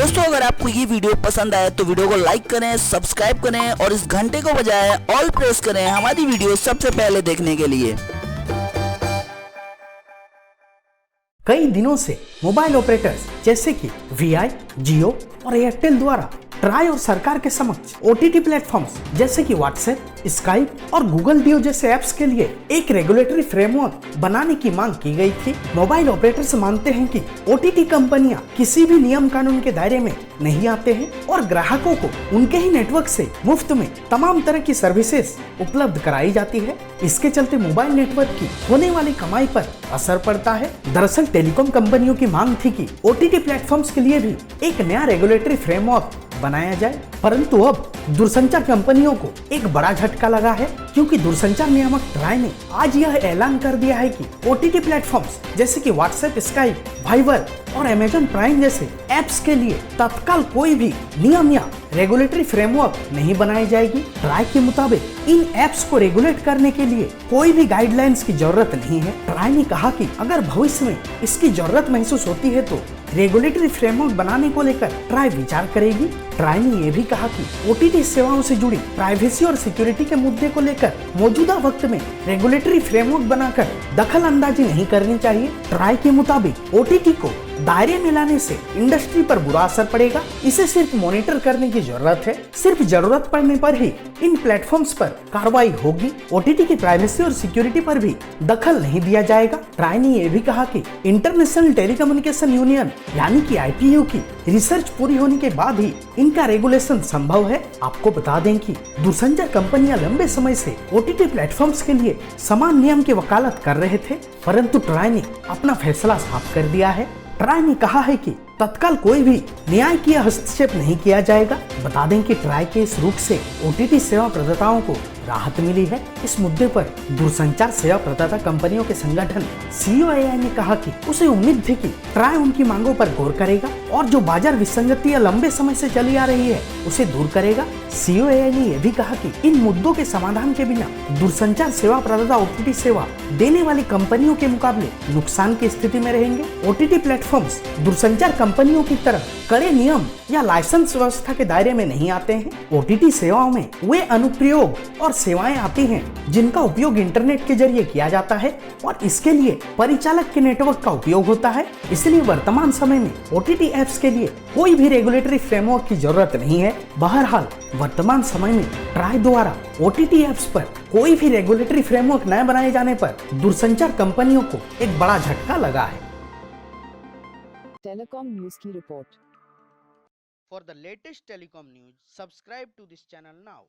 दोस्तों अगर आपको ये वीडियो पसंद आए तो वीडियो को लाइक करें, सब्सक्राइब करें और इस घंटे को बजाय ऑल प्रेस करें हमारी वीडियो सबसे पहले देखने के लिए। कई दिनों से मोबाइल ऑपरेटर्स जैसे कि वीआई, जियो और एयरटेल द्वारा ट्राई और सरकार के समक्ष ओटीटी प्लेटफॉर्म्स जैसे कि व्हाट्सएप, स्काइप और गूगल डियो जैसे ऐप्स के लिए एक रेगुलेटरी फ्रेमवर्क बनाने की मांग की गई थी। मोबाइल ऑपरेटर्स मानते हैं कि ओटीटी कंपनियां किसी भी नियम कानून के दायरे में नहीं आते हैं और ग्राहकों को उनके ही नेटवर्क से मुफ्त में तमाम तरह की सर्विसेज उपलब्ध कराई जाती है। इसके चलते मोबाइल नेटवर्क की होने वाली कमाई पर असर पड़ता है। दरअसल टेलीकॉम कंपनियों की मांग थी कि ओटीटी प्लेटफॉर्म्स के लिए भी एक नया रेगुलेटरी फ्रेमवर्क बनाया जाए, परंतु अब दूरसंचार कंपनियों को एक बड़ा झटका लगा है, क्योंकि दूरसंचार नियामक ट्राई ने आज यह ऐलान कर दिया है कि ओटीटी प्लेटफॉर्म्स जैसे कि व्हाट्सएप, स्काइप, वाइबर और अमेजन प्राइम जैसे ऐप्स के लिए तत्काल कोई भी नियम या रेगुलेटरी फ्रेमवर्क नहीं बनाई जाएगी। ट्राई के मुताबिक इन ऐप्स को रेगुलेट करने के लिए कोई भी गाइडलाइंस की जरूरत नहीं है। ट्राई ने कहा कि अगर भविष्य में इसकी जरूरत महसूस होती है तो रेगुलेटरी फ्रेमवर्क बनाने को लेकर ट्राई विचार करेगी। ट्राई ने यह भी कहा कि ओटीटी सेवाओं से जुड़ी प्राइवेसी और सिक्योरिटी के मुद्दे को लेकर मौजूदा वक्त में रेगुलेटरी फ्रेमवर्क बनाकर दखल अंदाजी नहीं करनी चाहिए। ट्राई के मुताबिक ओटीटी को दायरे में लाने से इंडस्ट्री पर बुरा असर पड़ेगा। इसे सिर्फ मॉनिटर करने की जरूरत है। सिर्फ जरूरत पड़ने पर ही इन प्लेटफॉर्म्स पर कार्रवाई होगी। ओटीटी की प्राइवेसी और सिक्योरिटी पर भी दखल नहीं दिया जाएगा। ट्राई ने यह भी कहा कि इंटरनेशनल टेलीकम्युनिकेशन यूनियन यानी कि आईटीयू की रिसर्च पूरी होने के बाद ही इनका रेगुलेशन संभव है। आपको बता दें कि दूरसंचार कंपनियां लंबे समय से ओटीटी प्लेटफॉर्म्स के लिए समान नियम की वकालत कर रहे थे, परंतु ट्राई ने अपना फैसला साफ कर दिया है। ट्राई ने कहा है कि तत्काल कोई भी न्यायिक हस्तक्षेप नहीं किया जाएगा। बता दें कि ट्राई के इस रुख से ओटीटी सेवा प्रदाताओं को राहत मिली है। इस मुद्दे पर दूरसंचार सेवा प्रदाता कंपनियों के संगठन सीओएआई ने कहा कि उसे उम्मीद थी कि ट्राई उनकी मांगों पर गौर करेगा और जो बाजार विसंगतियां लंबे समय से चली आ रही है उसे दूर करेगा। सीओएआई ने यह भी कहा कि इन मुद्दों के समाधान के बिना दूरसंचार सेवा प्रदाता ओटीटी सेवा देने वाली कंपनियों के मुकाबले नुकसान की स्थिति में रहेंगे। ओटीटी प्लेटफॉर्म्स दूरसंचार कंपनियों की तरह कड़े नियम या लाइसेंस व्यवस्था के दायरे में नहीं आते हैं। ओटीटी सेवाओं में वे अनुप्रयोग और सेवाएं आती हैं जिनका उपयोग इंटरनेट के जरिए किया जाता है और इसके लिए परिचालक के नेटवर्क का उपयोग होता है। इसलिए वर्तमान समय में ओटीटी ऐप्स के लिए कोई भी रेगुलेटरी फ्रेमवर्क की जरूरत नहीं है। बहरहाल वर्तमान समय में ट्राई द्वारा ओटीटी ऐप्स पर कोई भी रेगुलेटरी फ्रेमवर्क न बनाए जाने पर दूरसंचार कंपनियों को एक बड़ा झटका लगा है। टेलीकॉम न्यूज़ की report. For the latest telecom news, subscribe to this channel now.